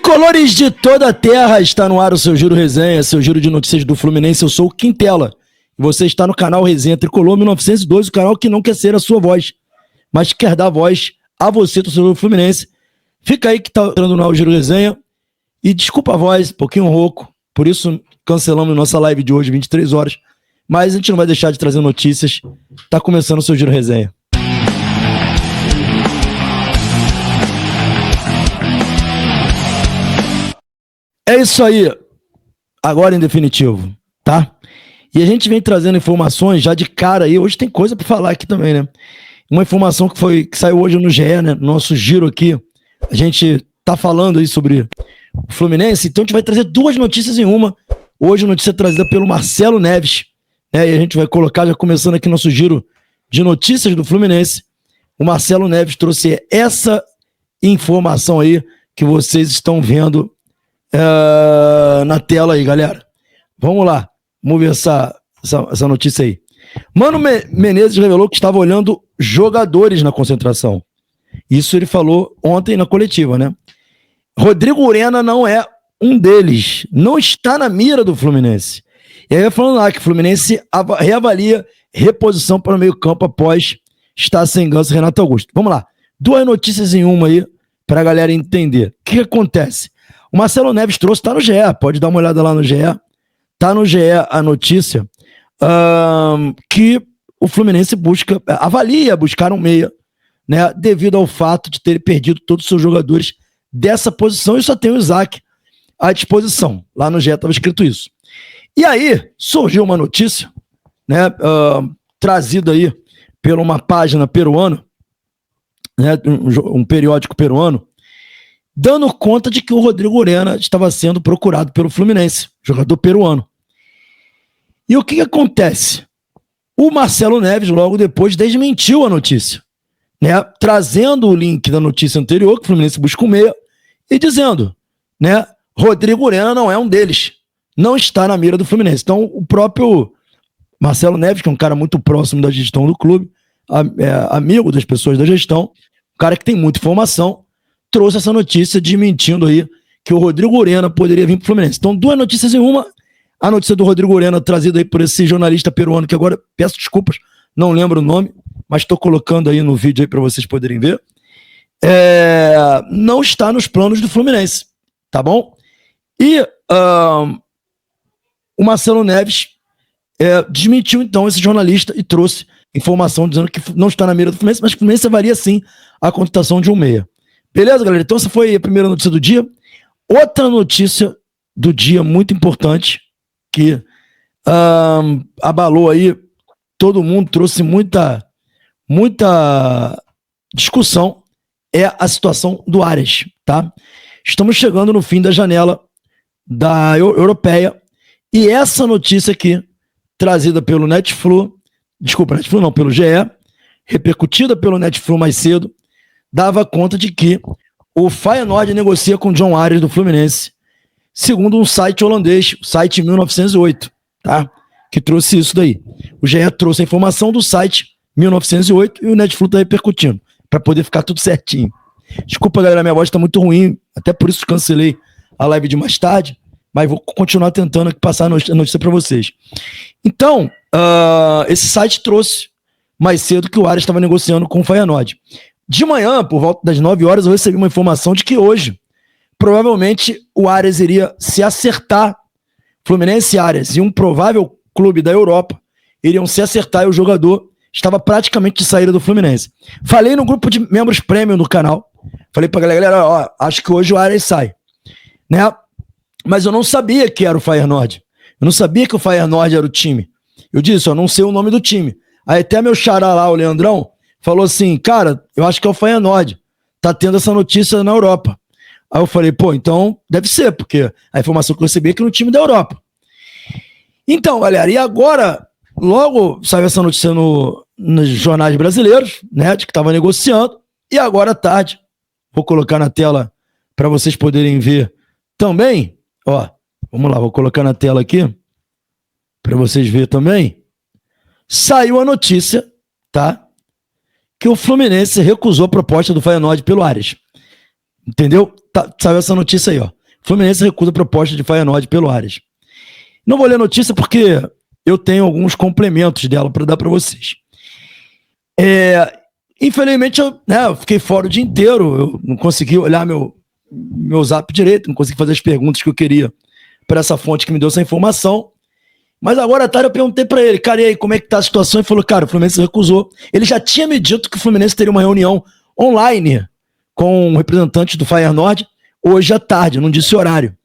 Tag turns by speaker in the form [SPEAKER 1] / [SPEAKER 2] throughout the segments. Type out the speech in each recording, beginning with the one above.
[SPEAKER 1] Tricolores de toda a terra, está no ar o seu Giro Resenha, seu giro de notícias do Fluminense. Eu sou o Quintela e você está no canal Resenha Tricolor 1902, o canal que não quer ser a sua voz, mas quer dar voz a você, torcedor do Fluminense. Fica aí que está entrando no Giro Resenha e desculpa a voz, um pouquinho rouco, por isso cancelamos nossa live de hoje, 23 horas, mas a gente não vai deixar de trazer notícias. Está começando o seu Giro Resenha. É isso aí, agora em definitivo, tá? E a gente vem trazendo informações já de cara aí, hoje tem coisa pra falar aqui também, né? Uma informação que saiu hoje no GE, né? Nosso giro aqui, a gente tá falando aí sobre o Fluminense, então a gente vai trazer duas notícias em uma. Hoje a notícia trazida pelo Marcelo Neves, né? E a gente vai colocar, já começando aqui nosso giro de notícias do Fluminense. O Marcelo Neves trouxe essa informação aí que vocês estão vendo na tela aí, galera. Vamos lá, vamos ver essa notícia aí. Mano Menezes revelou que estava olhando jogadores na concentração. Isso ele falou ontem na coletiva, né? Rodrigo Urena não é um deles, não está na mira do Fluminense. E aí falando lá que o Fluminense reavalia reposição para o meio campo após estar sem Ganso e Renato Augusto. Vamos lá, duas notícias em uma aí para a galera entender. O que acontece? O Marcelo Neves trouxe, tá no GE, pode dar uma olhada lá no GE. Tá no GE a notícia que o Fluminense avalia buscar um meia, né, devido ao fato de ter perdido todos os seus jogadores dessa posição e só tem o Isaac à disposição. Lá no GE estava escrito isso. E aí surgiu uma notícia, né, trazida aí por uma página peruana, né, um periódico peruano, dando conta de que o Rodrigo Urena estava sendo procurado pelo Fluminense, jogador peruano. E o que acontece? O Marcelo Neves, logo depois, desmentiu a notícia, né? Trazendo o link da notícia anterior, que o Fluminense busca um meia, e dizendo, né, Rodrigo Urena não é um deles, não está na mira do Fluminense. Então, o próprio Marcelo Neves, que é um cara muito próximo da gestão do clube, amigo das pessoas da gestão, um cara que tem muita informação, trouxe essa notícia desmentindo aí que o Rodrigo Urena poderia vir para o Fluminense. Então, duas notícias em uma. A notícia do Rodrigo Urena trazida aí por esse jornalista peruano, que agora, peço desculpas, não lembro o nome, mas estou colocando aí no vídeo aí para vocês poderem ver. Não está nos planos do Fluminense, tá bom? E o Marcelo Neves desmentiu então esse jornalista e trouxe informação dizendo que não está na mira do Fluminense, mas que o Fluminense avalia sim a contratação de um meia. Beleza, galera? Então essa foi a primeira notícia do dia. Outra notícia do dia muito importante que abalou aí todo mundo, trouxe muita discussão, é a situação do Arias, tá? Estamos chegando no fim da janela da europeia e essa notícia aqui, trazida pelo Netflu, pelo GE, repercutida pelo Netflu mais cedo, dava conta de que o Feyenoord negocia com o John Arias do Fluminense, segundo um site holandês, o site 1908, tá? Que trouxe isso daí. O GE trouxe a informação do site 1908 e o Netflix tá repercutindo, para poder ficar tudo certinho. Desculpa, galera, minha voz tá muito ruim, até por isso cancelei a live de mais tarde, mas vou continuar tentando passar a notícia para vocês. Então, esse site trouxe mais cedo que o Arias estava negociando com o Feyenoord. De manhã, por volta das 9 horas, eu recebi uma informação de que hoje, provavelmente, o Arias iria se acertar, Fluminense e Arias, e um provável clube da Europa, iriam se acertar e o jogador estava praticamente de saída do Fluminense. Falei no grupo de membros premium do canal, falei pra galera, ó, acho que hoje o Arias sai, né? Mas eu não sabia que era o Feyenoord, eu não sabia que o Feyenoord era o time. Eu disse, eu não sei o nome do time. Aí até meu xará lá, o Leandrão, falou assim, cara, eu acho que é o Feyenoord, tá tendo essa notícia na Europa. Aí eu falei, pô, então deve ser, porque a informação que eu recebi é que no time da Europa. Então, galera, e agora, logo saiu essa notícia nos jornais brasileiros, né, de que tava negociando, e agora à tarde, vou colocar na tela para vocês poderem ver também, ó, vamos lá, vou colocar na tela aqui, para vocês verem também, saiu a notícia, tá, que o Fluminense recusou a proposta do Feyenoord pelo Arias. Entendeu? Saiu essa notícia aí, ó. Fluminense recusa a proposta de Feyenoord pelo Arias. Não vou ler a notícia porque eu tenho alguns complementos dela para dar para vocês. Infelizmente, eu fiquei fora o dia inteiro, eu não consegui olhar meu zap direito, não consegui fazer as perguntas que eu queria para essa fonte que me deu essa informação. Mas agora à tarde eu perguntei para ele, cara, e aí, como é que tá a situação? Ele falou, cara, o Fluminense recusou. Ele já tinha me dito que o Fluminense teria uma reunião online com um representante do Feyenoord hoje à tarde, não disse horário.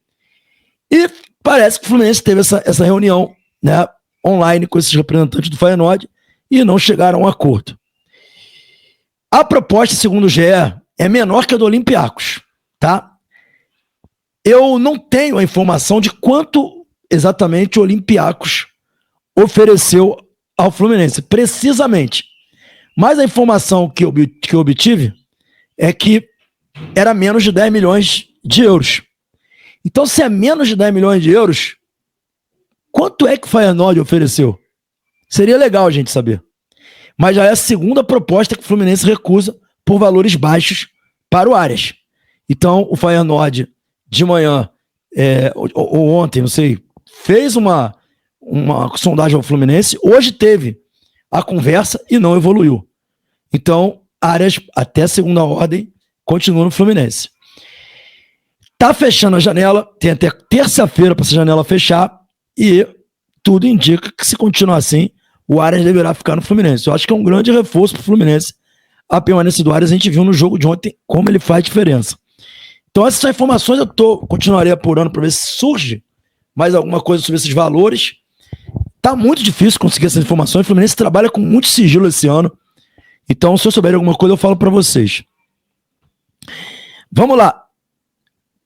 [SPEAKER 1] E parece que o Fluminense teve essa reunião, né, online com esses representantes do Feyenoord e não chegaram a um acordo. A proposta, segundo o GE, é menor que a do Olympiacos, tá? Eu não tenho a informação de quanto exatamente o Olympiacos ofereceu ao Fluminense, precisamente. Mas a informação que eu obtive é que era menos de 10 milhões de euros. Então, se é menos de 10 milhões de euros, quanto é que o Feyenoord ofereceu? Seria legal a gente saber. Mas já é a segunda proposta que o Fluminense recusa por valores baixos para o Arias. Então, o Feyenoord, de manhã, ou ontem, não sei, fez uma sondagem ao Fluminense, hoje teve a conversa e não evoluiu. Então, Arias, até segunda ordem, continua no Fluminense. Tá fechando a janela, tem até terça-feira para essa janela fechar, e tudo indica que, se continuar assim, o Arias deverá ficar no Fluminense. Eu acho que é um grande reforço para o Fluminense. A permanência do Arias, a gente viu no jogo de ontem como ele faz diferença. Então, essas são informações, continuarei apurando para ver se surge mais alguma coisa sobre esses valores. Tá muito difícil conseguir essas informações. O Fluminense trabalha com muito sigilo esse ano. Então, se eu souber alguma coisa, eu falo para vocês. Vamos lá.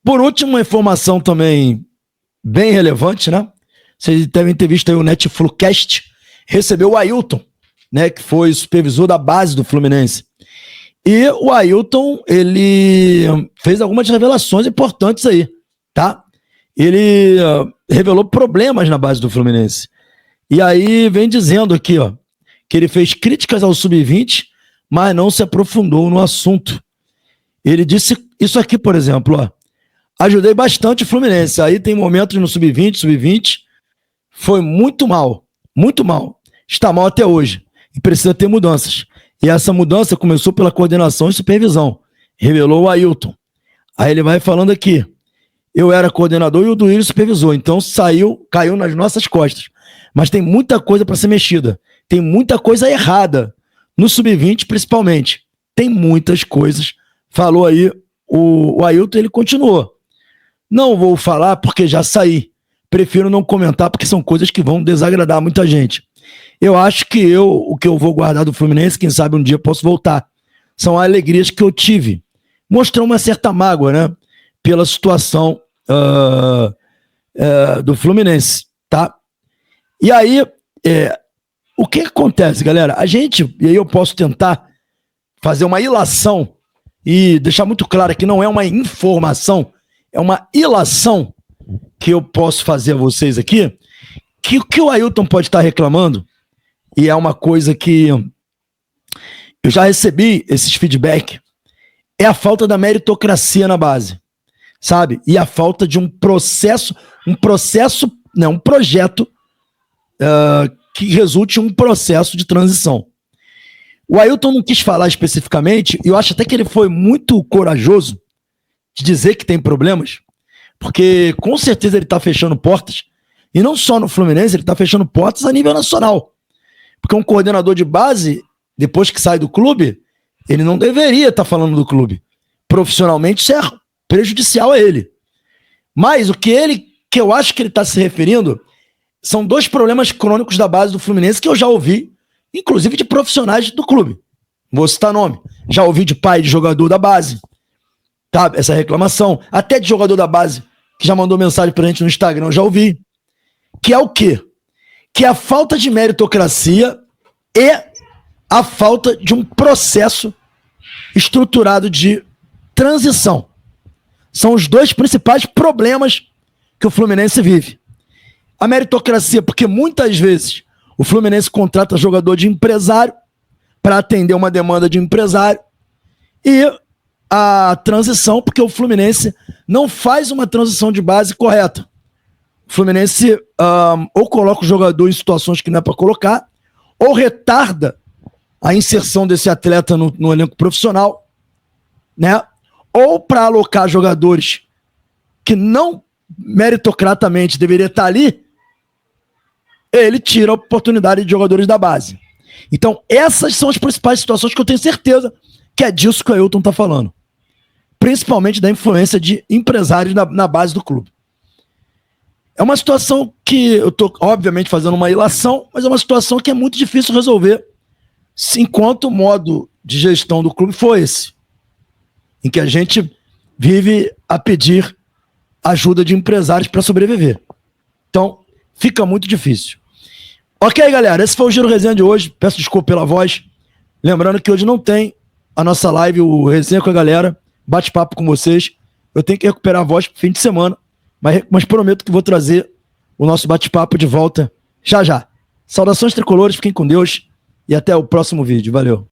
[SPEAKER 1] Por último, uma informação também bem relevante, né? Vocês devem ter visto aí o Netflucast, recebeu o Ailton, né, que foi supervisor da base do Fluminense. E o Ailton, ele fez algumas revelações importantes aí, tá? Ele revelou problemas na base do Fluminense. E aí vem dizendo aqui, ó, que ele fez críticas ao Sub-20, mas não se aprofundou no assunto. Ele disse isso aqui, por exemplo, ó. Ajudei bastante o Fluminense. Aí tem momentos no Sub-20 foi muito mal. Muito mal. Está mal até hoje. E precisa ter mudanças. E essa mudança começou pela coordenação e supervisão. Revelou o Ailton. Aí ele vai falando aqui. Eu era coordenador e o Duílio supervisor. Então caiu nas nossas costas. Mas tem muita coisa para ser mexida. Tem muita coisa errada. No Sub-20, principalmente. Tem muitas coisas. Falou aí o Ailton, ele continuou. Não vou falar porque já saí. Prefiro não comentar porque são coisas que vão desagradar muita gente. Eu acho que o que eu vou guardar do Fluminense, quem sabe um dia eu posso voltar. São alegrias que eu tive. Mostrou uma certa mágoa, né? Pela situação do Fluminense, tá? E aí, o que acontece, galera? A gente, e aí eu posso tentar fazer uma ilação e deixar muito claro que não é uma informação, é uma ilação que eu posso fazer a vocês aqui, que o que o Ailton pode estar reclamando, e é uma coisa que eu já recebi esses feedback, é a falta da meritocracia na base, sabe? E a falta de um projeto que resulte em um processo de transição. O Ailton não quis falar especificamente, e eu acho até que ele foi muito corajoso de dizer que tem problemas, porque com certeza ele está fechando portas, e não só no Fluminense, ele está fechando portas a nível nacional. Porque um coordenador de base, depois que sai do clube, ele não deveria estar falando do clube. Profissionalmente, isso é prejudicial a ele. Mas o que eu acho que ele está se referindo são dois problemas crônicos da base do Fluminense que eu já ouvi, inclusive de profissionais do clube. Vou citar nome. Já ouvi de pai de jogador da base, tá? Essa reclamação. Até de jogador da base que já mandou mensagem pra gente no Instagram, eu já ouvi. Que é o quê? Que é a falta de meritocracia e a falta de um processo estruturado de transição. São os dois principais problemas que o Fluminense vive. A meritocracia, porque muitas vezes o Fluminense contrata jogador de empresário para atender uma demanda de empresário, e a transição, porque o Fluminense não faz uma transição de base correta. O Fluminense ou coloca o jogador em situações que não é para colocar, ou retarda a inserção desse atleta no elenco profissional, né? Ou para alocar jogadores que não meritocratamente deveria estar ali, ele tira a oportunidade de jogadores da base. Então, essas são as principais situações que eu tenho certeza que é disso que o Ailton está falando. Principalmente da influência de empresários na base do clube. É uma situação que eu estou, obviamente, fazendo uma ilação, mas é uma situação que é muito difícil resolver enquanto o modo de gestão do clube foi esse, em que a gente vive a pedir ajuda de empresários para sobreviver. Então, fica muito difícil. Ok, galera, esse foi o Giro Resenha de hoje. Peço desculpa pela voz. Lembrando que hoje não tem a nossa live, o Resenha com a galera, bate-papo com vocês. Eu tenho que recuperar a voz pro fim de semana, mas prometo que vou trazer o nosso bate-papo de volta já já. Saudações tricolores, fiquem com Deus e até o próximo vídeo. Valeu.